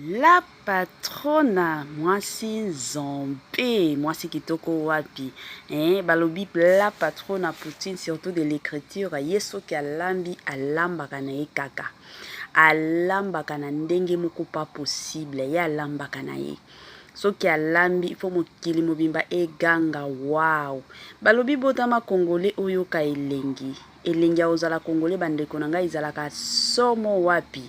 La patrona, mwasi nzombe, mwasi kitoko wapi. Balobi la patrona Poutine, surtout de l'écriture, yeso ki alambi alambaka na ye kaka. Alambaka na ndenge moko pas possible, ye alambaka na ye. Soki alambi, il faut mokili mobimba eganga, wow. Balobi botama congolais oyoka elengi. Elengi ya ozala congolais bandeko na ngai ezalaka somo wapi.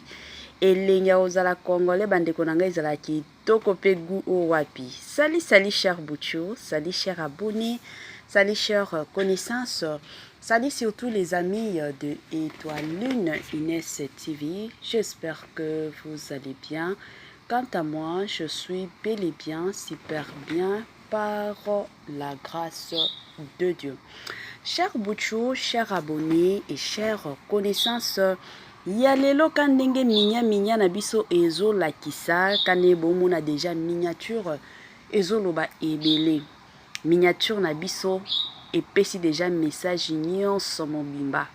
Elengi ya ozala congolais bandeko na ngai ezala kitoko pe gu o wapi. Salut cher Bouchou, salut cher abonné, salut cher connaissance, salut surtout les amis de Étoile Lune Inès TV. J'espère que vous allez bien. Quant à moi, je suis bel et bien, super bien, par la grâce de Dieu. Cher Bouchou, cher abonné et chers connaissances, ya lelo kandenge minya na biso ezo lakisa kane bomo na déjà miniature ezo loba ebele. Miniature na biso epesi déjà message nyonso mobimba.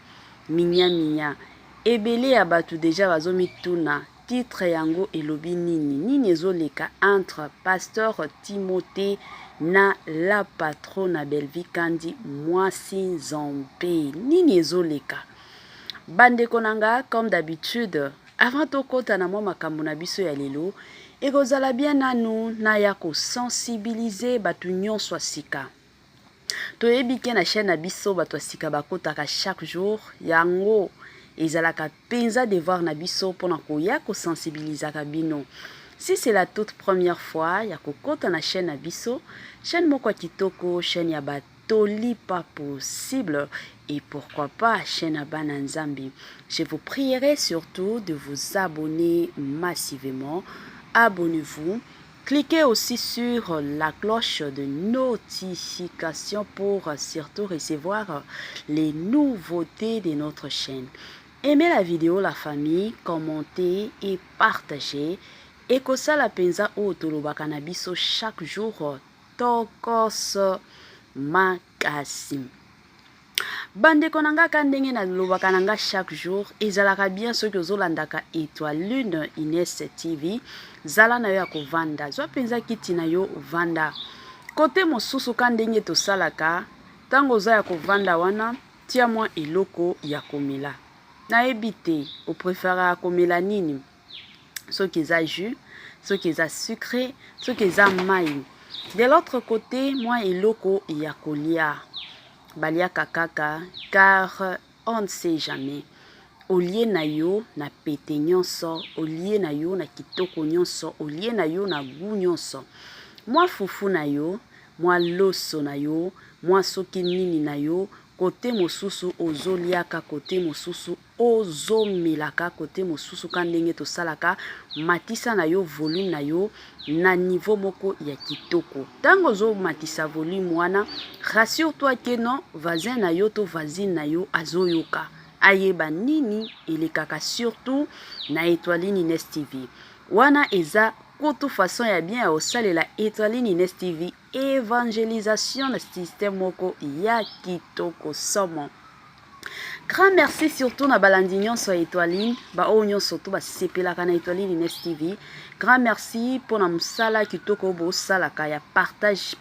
Minya. Ebele ya batu déjà bazo mituna. Titre yango elobi nini. Nini ezo leka entre Pasteur Timothée na la patrona Belvi Kandi mwasi nzombe. Nini ezo leka. Bande konanga, comme d'habitude, avant tokota na mwa makambo na biso ya lelo, ekozala bien nanu na ya ko sensibiliser batu nyonso sika. Toyebi ke na chaîne na biso batu sika bakotaka chaque jour, yango ezalaka penza devoir na biso pona koya ko sensibiliser kabino. Si c'est la toute première fois ya kokota na chaîne na biso, chaîne moko kitoko, chaîne ya batoli pas possible et pourquoi pas chaîne à Bananzambi. Je vous prierai surtout de vous abonner massivement. Abonnez-vous. Cliquez aussi sur la cloche de notification pour surtout recevoir les nouveautés de notre chaîne. Aimez la vidéo, la famille, commentez et partagez. Et que ça la penza au toloba cannabis chaque jour. Tokos Makasim. Bande konanga kandenge na lobaka nanga chaque jour ezalaka bien ceux que ozolandaka Étoile Lune Inès TV zala na yo ya kovanda zwa penza kiti na yo vanda kote mosusu kandenge tosalaka tango oza ya kovanda wana tia mwa eloko ya komela nayebi te opréférera komela nini soki eza jus soki eza sucré soki eza mai. De l'autre côté moi eloko ya kolia baliaka kaka car on ne sait jamais. Olie na yo na pete nyonso, olie na yo na kitoko nyonso, olie na yo na gu nyonso. Moi fufu na yo, moi loso na yo, moi soki nini na yo, kote mosusu ozoliaka, kote mosusu ozomelaka, kote mosusu kandenge tosalaka, matisa na yo volume na yo na niveau moko ya kitoko. Tango zo matisa volume wana, rassure-toi que non, voisin na yo to voisine na yo azoyoka. Ayeba nini elekaka surtout na Étoile Lune Inès TV. Wana eza koto façon ya bien ya osalela Étoile Lune Inès TV évangélisation na système moko ya kitoko somo. Grand merci surtout na balandi nyonso Étoile Lune, ba o nyonso to ba sepelaka na Étoile Lune Inès TV. Grand merci pour na musala kitoko bo salaka ya partage.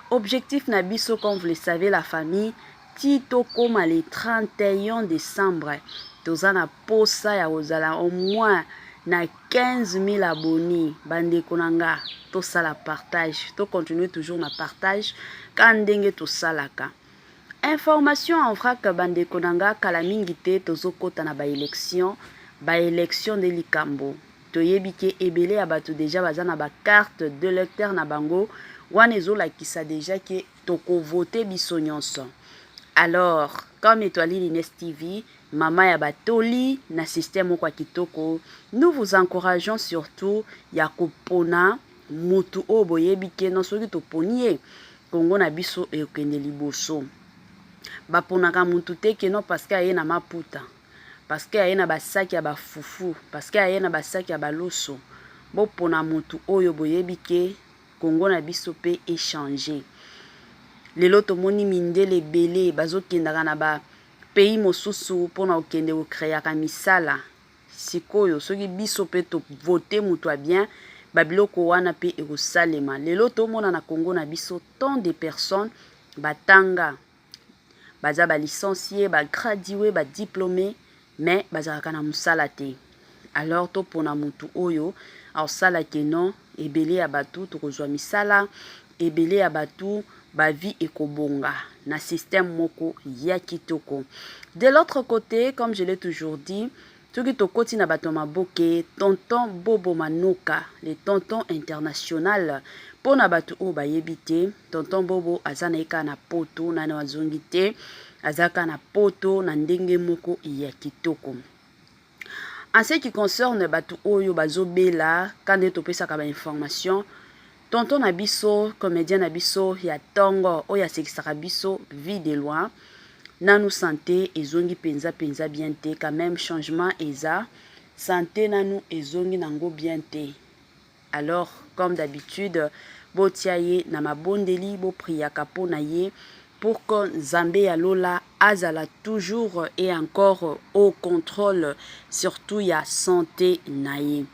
Objectif na biso comme vous le savez la famille Tito comme le 31 décembre. Tozana posa ya ozala au moins na 15 000 abonnés. Bande konanga to sala partage. To continuer toujours na partage. Kandenge to salaka. Information en vrac bande konanga kala mingi te tozokota na ba élection de likambo. Toyebi ke ebele abatu déjà bazana ba carte de lecteur na bango wana ezolakisa déjà ke toko voter biso nyonso. Alors, comme Étoile Lune Inès TV, Mama ya batoli na système kwa kitoko, nous vous encourageons surtout ya kopona mutu oboyebi ke non soki toponie Kongo na biso ekende liboso. Baponaka mutu te ke non parce que aye na maputa, parce que aye na basaki ya bafufu, parce que aye na basaki ya baloso. Bopona mutu oyo boyebi ke Kongo na biso pe échanger. Lelo tomoni mindele belé bazokendaka na ba pays mosusu pona okende okreaka misala sikoyo soki biso pe to voter mutu bien babiloko wana pe ekosalema. Lelo tomona na Congo na biso tant de personnes batanga baza ba licencié, ba gradué, ba diplômé, mais bazalaka na musala te. Alors to pona mutu oyo asala ke non ebele ya batu tokozwa misala, ebele ya batu ba vie ekobonga na système moko ya kitoko. De l'autre côté, comme je l'ai toujours dit, soki tokoti na bato maboke, tonton Bobo Manoka, le tonton international, pona bato o bayebite, tonton Bobo azana eka na poto na wazongi te, azaka na poto na ndenge moko ya kitoko. En ce qui concerne bato oyo bazobela, quand to pesaka ba information, tonton Nabiso, comédien Nabiso, ya tongo oya sekisaka biso vie de loin. Nanu santé ezongi penza bien te, quand même changement eza santé nanu ezongi nango bien te. Alors comme d'habitude botiaye na mabondeli bo priaka po na ye pour que Nzambe ya lola azala toujours et encore au contrôle surtout ya santé na ye.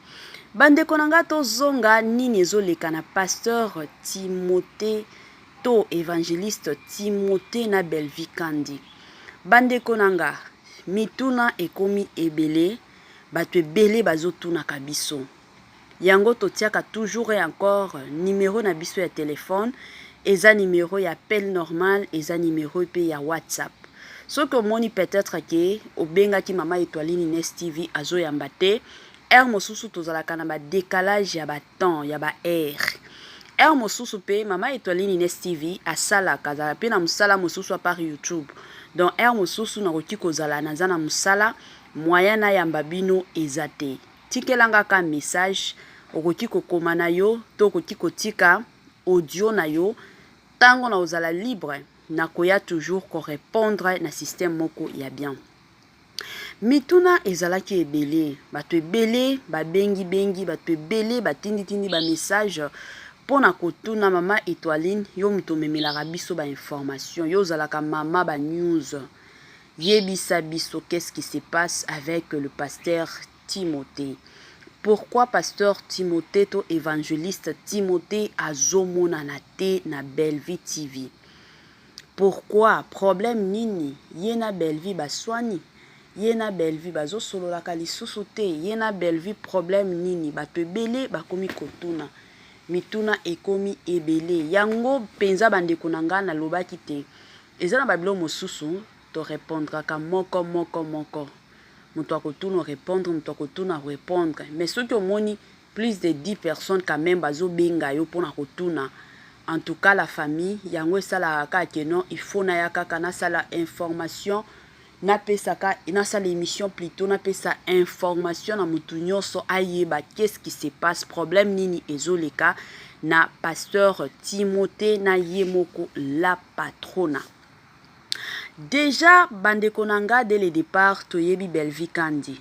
Bande konanga to zonga nini ezoleka na pasteur Timothée to évangéliste Timothée na Belle-Vie Kandi. Bande konanga mituna ekomi ebele, bato ebele bazotuna kabiso. Yango totiaka toujours et encore numéro na biso ya téléphone, eza numéro ya appel normal, eza numéro pe ya WhatsApp. Ce que moni peut-être que obenga ki mama Étoiline Ines TV azo yambate, mosusu tozalaka na ba décalage ya ba temps, ya ba heure. Mosusu pe mama Étoiline Ines TV asala kazala pe na musala mosusu par YouTube. Donc mosusu na koki kozala na zana musala moyen na yamba bino ezate. Tikelanga ka message okoki kokoma na yo to koki kotika audio na yo tango na ozala libre na koya toujours ko répondre na système moko ya bien. Mituna ezalaki ebele, bato ebele babengi bato ebele batindi ba message pona kotuna mama Étoiline yo muto memelaka biso ba information, yo zalaka mama ba news. Yebisa biso qu'est-ce qui se passe avec le pasteur Timothée. Pourquoi pasteur Timothée to évangéliste Timothée azomona na te na Belle-Vie TV? Pourquoi? Problème nini? Yena Belle-Vie baswani? Yena Belle-Vie bazo solola kalisusu te? Yena Belle-Vie problème nini? Bato ebele bakomi kotuna. Mituna ekomi ebele. Yango penza bande konanga na lobaki te. Ezana babilo mosusu to répondra ka moko. Muto akotuna répondre, muto akotuna répondre. Mais ceux qui ont plus de 10 personnes quand même bazo benga yo pona kotuna. En tout cas la famille yango sala ka kenon il faut na yaka kana sala information na pesaka na sala émission plutôt na pesa information na mutu nyonso ayeba qu'est-ce qui se passe, problème nini ezoleka na pasteur Timothée na yemoko la patrona. Déjà bande konanga dès le départ toyebi Belle-Vie Kandi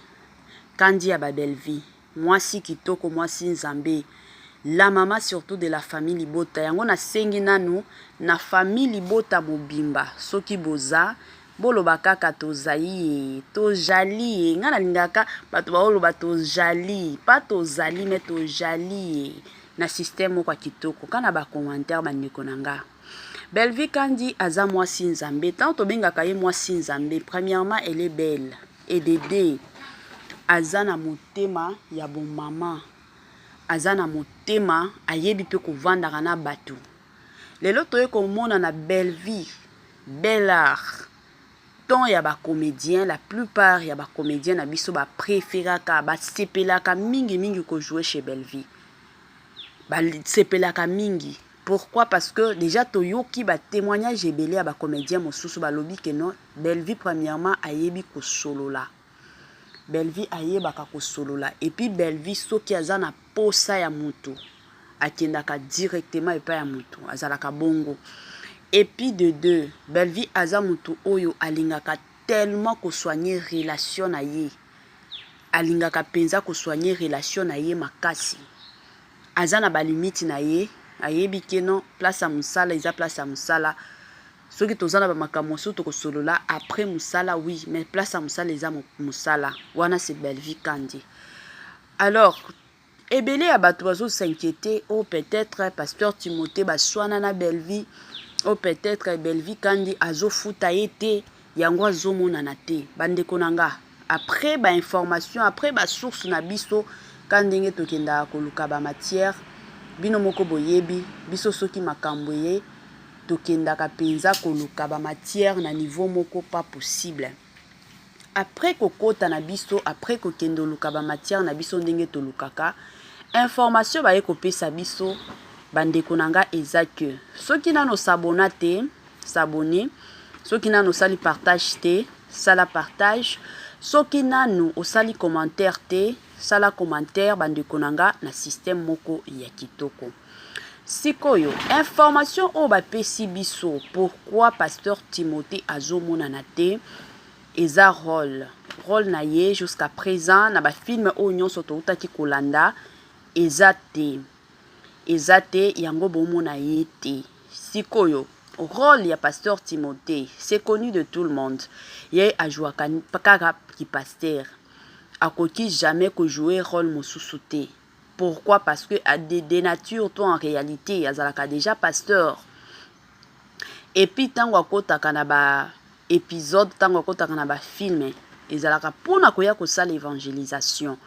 ya ba Belle-Vie mwasi kitoko mwasi Nzambe, la maman surtout de la famille Libota. Yango na sengi nanu na famille Libota mobimba soki boza boloba kaka tozali tojali nga na lingaka bato baoloba tojali pas tozali mais tojali na système moko kitoko kana ba commentaire bandeko nanga. Belle-Vie Kandi aza mwasi Nzambe, tant tobengaka ye mwasi Nzambe. Premièrement elle est belle et dédé aza na motema ya bon maman, aza na motema ayebi pe kovandaka na bato. Lelo toye komona na Belle-Vie bel art ton ya ba comédien, la plupart ya ba comédien na biso ba préféraka ba sepelaka mingi ko jouer chez Belle-Vie, ba sepelaka mingi. Pourquoi? Parce que déjà toyoki ba témoignage ebele ya ba comédien mosusu ba lobi que non Belle-Vie premièrement ayebi ko solola. Belle-Vie ayebaka ko solola et puis Belle-Vie soki aza na posa ya mutu akendaka directement epa ya mutu azalaka bongo. Et puis de deux, Belle-Vie aza mutu oyo alingaka tellement ko soigner relation na ye, alingaka penza ko soigner relation na ye makasi. Aza na ba limite na ye, ayebi ke non place ya musala eza place ya musala, soki tozana ba makambo so to kosolola après musala oui mais place à musala les amo musala wana c'est Belvi Kandi. Alors ebele ya bato bazo s'inquiéter ou peut-être pasteur Timothée baswana na Belvi ou peut-être Belvi Kandi azo futa ete yango azomona na te bande konanga après ba information après ba source na biso kandenge tokenda koluka ba matière bino moko boyebi biso soki makambo ye tokendaka penza koluka ba matière na niveau moko pas possible. Après kokota na biso après kokendo luka ba matière na biso ndenge tolukaka information ba ye kopesa biso bande konanga eza que soki nano s'abona te s'abonner soki nano sali partage te sala partage soki nano osali commentaire te sala commentaire bande konanga na système moko ya kitoko. Sikoyo information o ba pesi biso pourquoi pasteur Timothée azomona na te eza rôle na ye jusqu'à présent na ba film o nyonso to utaki kolanda eza te yango bomona ye te. Sikoyo rôle ya pasteur Timothée c'est connu de tout le monde ye ajouaka kaka ki pasteur akoki jamais ko jouer rôle mosusu te. Pourquoi? Parce que à des natures toi en réalité azalaka déjà pasteur et puis tango akotaka na ba épisode tango akotaka na ba film ezalaka pona koya kosala évangélisation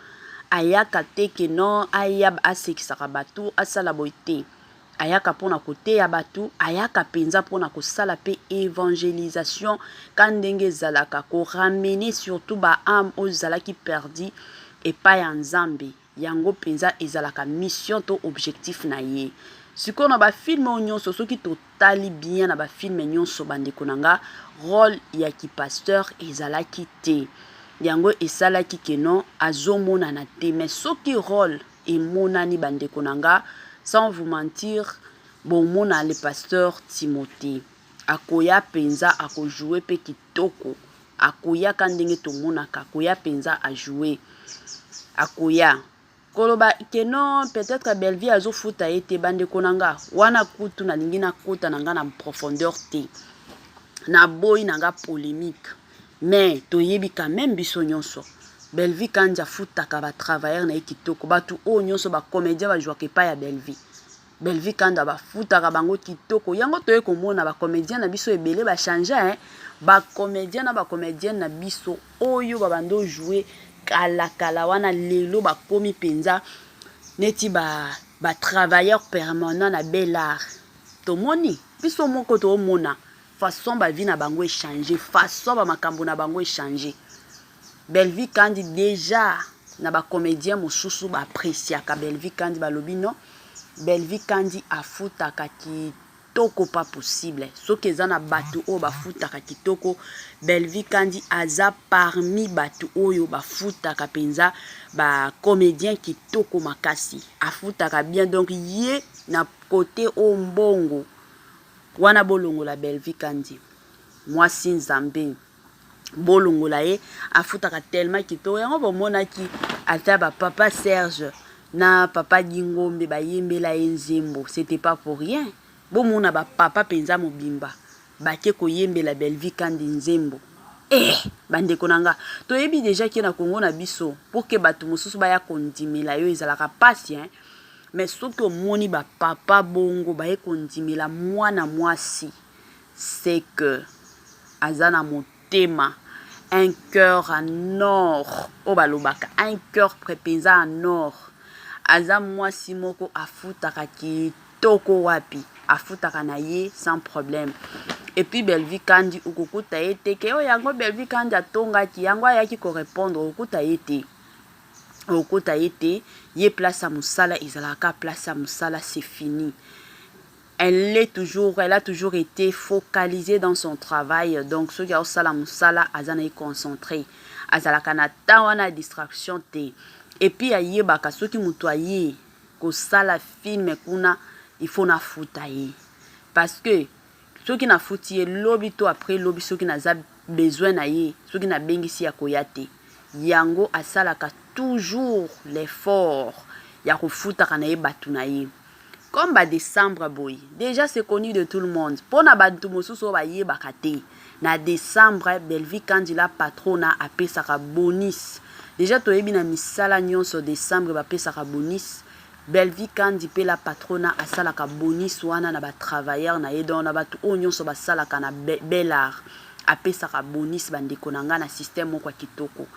ayaka te ke non ayab asekisaka batu asala boite ayaka pona kote ya batu ayaka penza pona kosala pe évangélisation kandenge ezalaka ko ramener surtout ba âme ozalaki perdi et pas ya nzambe yango penza ezalaka mission to objectif na ye. Siko na ba film nyonso soki totali bien na ba film nyonso bande konanga rôle ya ki pasteur ezalaki te yango esalaki ke non azomona na te mais soki rôle emonani bande konanga sans vous mentir bon mona le pasteur Timothée akoya penza ako jouer pe kitoko akoya kandenge to monaka akoya penza a jouer akoya koloba ke non peut-être Belvi azo futa ete bande konanga wana kutu na lingi na kota nanga na profondeur te na boy nanga polémique mais toyebi quand même biso nyonso Belvi Kandi afutaka ba travailleur na kitoko batu o nyonso ba comédien ba jouer ke pa ya Belvi Kandi ba futaka bango kitoko yango toye komona ba comédien na biso ebele ba changer ba comédien na biso oyo ba bando jouer kala wana lelo ba komi penza neti ba travailleur permanent na Belart tomoni biso moko to mona façon ba vie na bango échanger façon ba makambo na bango échanger Belvi Kandi déjà na ba comédien mosusu ba apprécier ka Belvi Kandi ba lobi non Belvi Kandi afutaka kitoko pas possible soki eza na batu o bafutaka kitoko Belvi Kandi aza parmi batu oyo bafutaka penza ba comédien kitoko makasi afutaka bien donc ye na côté o mbongo wana bolongo la Belvi Kandi mwasi nzambe bolongo la ye afutaka tellement kitoko yango bomonaki ata ba papa Serge na papa Dingombe ba yembela enzembo c'était pas pour rien bomona ba papa penza mobimba bake koyembela Belvi Kandi nzembo bande konanga toyebi déjà ki na Congo na biso pour que batu mosusu baya kondimela yo ezalaka pasi mais soki omoni ba papa bongo baye kondimela mwana mwasi c'est que azana motema un cœur en or o balobaka un cœur prépenza en or aza mwasi moko afutaka kitoko wapi afutaka na ye sans problème et puis Belvi Kandi ukukuta ete ke o yango Belvi Kandi atongaki yango ayaki ko répondre ukukuta ete ye place à musala ezalaka place à musala c'est fini. Elle a toujours été focalisée dans son travail donc ce qui a osala musala azana y concentré azalaka na tawana distraction te et puis ayebaka soki mutu aye ko sala film kuna il faut na futa ye parce que soki na futi ye lobi to après lobi soki na za besoin na ye soki na bengisi ya koyate yango asalaka toujours l'effort ya ko futa kana ye batu na ye comme ba décembre boy. Déjà c'est connu de tout le monde. Pona bantu mosusu ba yebaka te. Na décembre Belvi Kandila patrona apesaka bonus. Déjà toyebi na misala nyonso décembre ba pesaka bonus. Belvi Kandi pe la patrona asalaka bonus wana na ba travailleur na yedon na batu o nyonso basalaka na belar. Apesaka bonus bandeko nanga na système moko kitoko.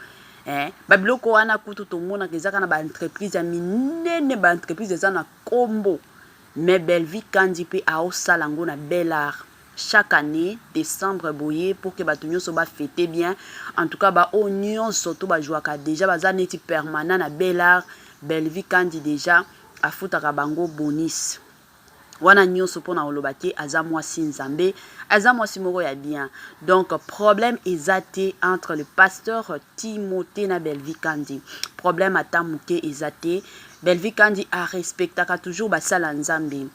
Babiloko wana kutu tomona kezaka na ba entreprise ya minene ba entreprise eza na kombo. Mais Belvi Kandi pe aosala ngo na belar. Chaque année, décembre boye pour que batu nyonso ba fêter bien. En tout cas ba o nyonso to ba jouaka déjà baza neti permanent na belar. Belvi Kandi déjà afutaka bango bonus. Wana nyonso pona olobate aza mwasi nzambe, aza mwasi moko ya bien. Donc problème ezate entre le pasteur Timothée na Belvi Kandi. Problème ata muke ezate. Belvi Kandi a respectaka toujours basala nzambe.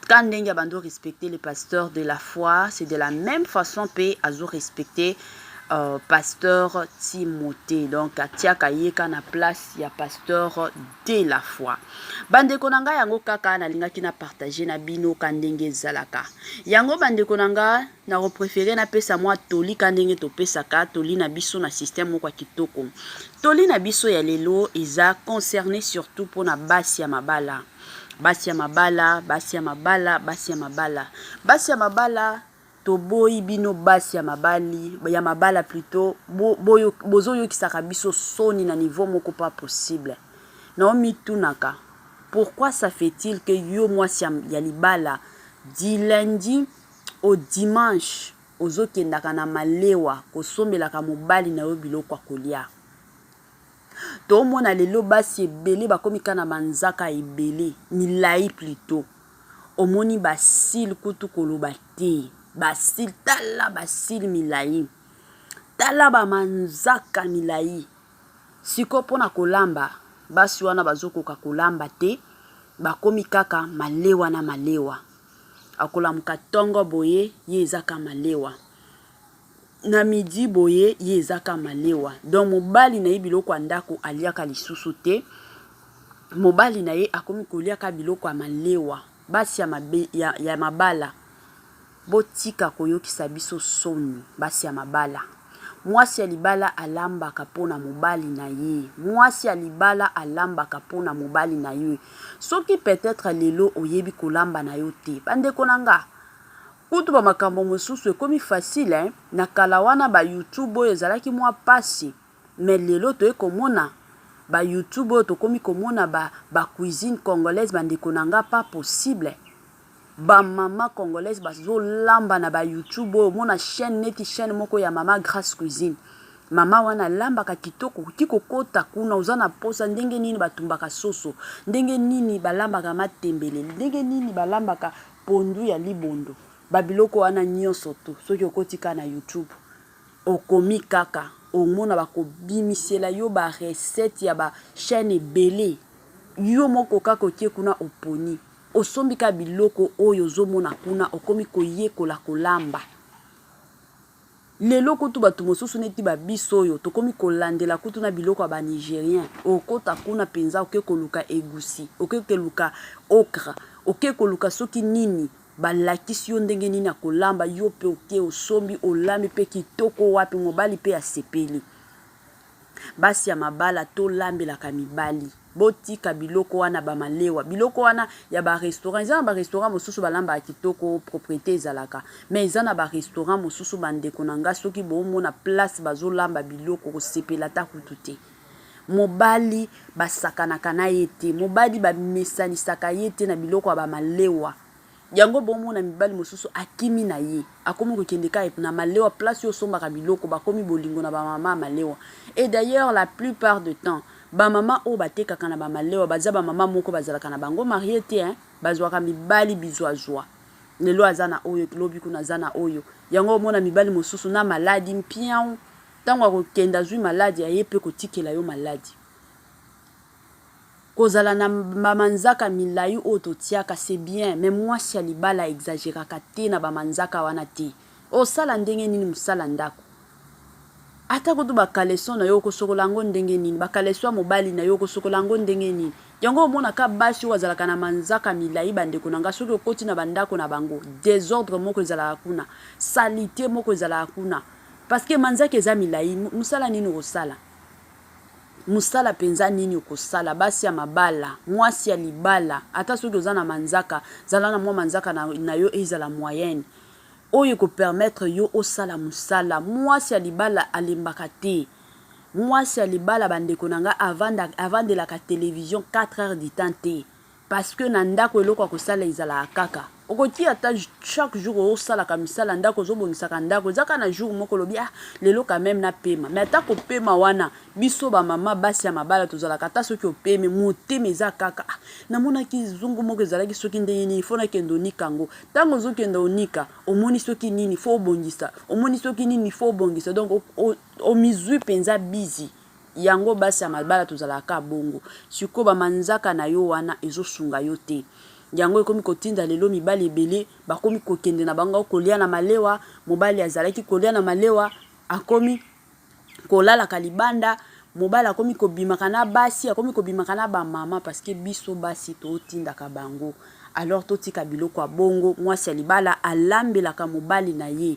Quand ndenge bando respecter les pasteurs de la foi, c'est de la même façon pe azo respecter pasteur Timothée. Donc atiaka yeka na place ya pasteur de la foi. Bandeko nanga yango kaka na lingaki na partager na bino kandenge zalaka. Yango bandeko nanga na repréférer na pesa moi toli kandenge to pesaka toli na biso na système moko kitoko. Toli na biso ya lelo eza concerné surtout pour na basi ya mabala. Basi ya mabala, basi ya mabala, basi ya mabala. Basi ya mabala to boyi bino basi ya mabali, ya mabala plutôt bozo yo kisaka biso soni na niveau moko pas possible. Naomi tunaka. Pourquoi ça fait-il que yo mwasi ya libala du lundi au dimanche ozokendaka na malewa kosombelaka mobali na yo biloko kolia? To mona lelo basi ebele bakomika na manzaka ebele milai plutôt. Omoni basil kutu koloba te. Basil tala basil milai. Tala ba manzaka milai. Siko pona kolamba basi wana bazokoka kolamba te. Bakomi kaka malewa na malewa. Akolamuka tongo boye ye ezaka malewa. Na midi boye ye ezaka malewa. Donc mobali na ye biloko andako aliaka lisusu te. Mobali na ye akomi koliaka biloko ya malewa. Basi ya mabala. Botika koyokisa biso soni. Basi ya mabala. Mwasi ya libala alambaka pona mobali na ye. Mwasi ya libala alambaka pona mobali na ye. Soki peut-être lelo oyebi kolamba na yo te. Bandeko nanga. Kutu ba makambo mosusu ekomi facile na kala wana ba YouTube oyo ezalaki mwa pasi. Mais lelo to ekomona ba YouTube oyo tokomi komona ba cuisine congolaise bandeko nanga pas possible. Ba mama congolaise bazo lamba na ba YouTube oyo mona chaîne moko ya mama Grâce Cuisine. Mama wana lamba ka kitoko kiko kota kuna uzana posa ndenge nini batumbaka soso, ndenge nini balambaka matembele, ndenge nini balambaka pondu ya libondo. Babiloko wana nyonso to soki okotika na YouTube okomi kaka omona bakobimisela yo ba recette ya ba chaîne ebele yo moko kaka otie kuna oponi osombika biloko oyo ozomona kuna okomi koyekola kolamba. Lelo kutu batu mosusu neti ba biso oyo tokomi kolandela kutu na biloko ba Nigérien okota kuna penza oke koluka egusi oke koluka okra oke koluka soki nini balakisi yo ndenge nini ya kolamba yo pe oke osombi olami pe kitoko wapi mobali pe asepeli. Basi ya mabala to lambelaka mibali. Botika biloko wana ba malewa. Biloko wana ya ba restaurant. Izana ba restaurant mosusu balamba kitoko propriété ezalaka. Mais izana ba restaurant mosusu bandeko nanga soki bomona place bazo lamba biloko kosepela ta kutute. Mobali basakanaka na yete. Mobali ba mesanisaka yete na biloko ba malewa. Yango bomona mibali mosusu akimi na ye. Akomi kokendeka na malewa place yo sombaka biloko bakomi bolingo na ba mama malewa. Et d'ailleurs la plupart du temps ba mama o batekaka na ba malewa baza ba mama moko bazalaka na bango marié te bazwaka mibali bizwazwa. Lelo azana oyo lobi kuna zana oyo. Yango mona mibali mosusu na maladi mpiao. Tango akokenda zwi maladi aye pe kotikela yo maladi. Kozala na bamanzaka milai oto tiaka c'est bien mais mwasi ya libala exagéraka te na bamanzaka wana te. Osala ndenge nini musala ndako. ata kutu bakaleso na yo kosokola ngo ndenge nini bakaleso ya mobali na yo kosokola ngo ndenge nini yango omona ka basi oyo azalaka na manzaka milai bandeko na nga soki okoti na bandako na bango désordre moko ezalaka kuna salité moko ezalaka kuna parce que manzaka eza milai mosala nini okosala musala penza nini okosala basi ya mabala mwasi ya libala ata soki oza na manzaka zala na mwa manzaka na yo ezala moyenne oyo ko permettre yo osala musala mwasi ya libala alembaka te mwasi ya libala bandeko na nga avandelaka télévision 4 heures du temps te parce que na ndako eloko akosala ezala kaka okoki ata chaque jour osalaka misala ndako ozobongisaka ndako ezaka na jour moko lobi lelo quand même na pema mais ata kopema wana biso bamama basi ya mabala tozalaka ata soki opeme motema eza kaka namonaki zungu moko ezalaki soki ndenge nini fo nakende onika yango ntango ozokende onika omoni soki nini fo obongisa omoni soki nini fo obongisa donc omizwi mpenza bizi yango basi ya mabala tozalaka bongo siko bamanzaka na yo wana ezosunga yo te yango ekomi kotinda lelo mibali ebele bakomi kokende na bango kolia na malewa mobali azalaki kolia na malewa akomi kolalaka libanda mobali akomi kobimaka na basi akomi kobimaka na bamama parce que biso basi totindaka bango alors totika biloko ya bongo mwasi ya libala alambelaka mobali na ye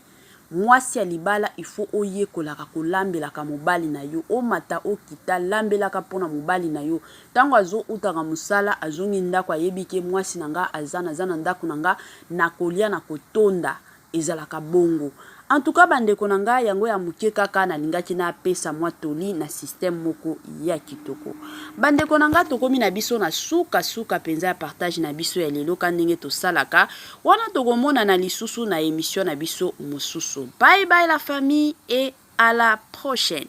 mwasi ya libala il faut oyekolaka kolambelaka mobali na yo omata okita lambelaka mpona mobali na yo ntango azoutaka mosala azongi ndako ayebi ke mwasi na nga aza na ndako na nga na kolia na kotonda ezalaka bongo en tout cas bandeko na nga yango ya moke kaka nalingaki na apesa mwa toli na système moko ya kitoko bandeko na nga tokomi na biso na suka penza ya partage na biso ya lelo ka ndenge tosalaka wana tokomona na lisusu na émission na biso mosusu bye bye la famille et à la prochaine.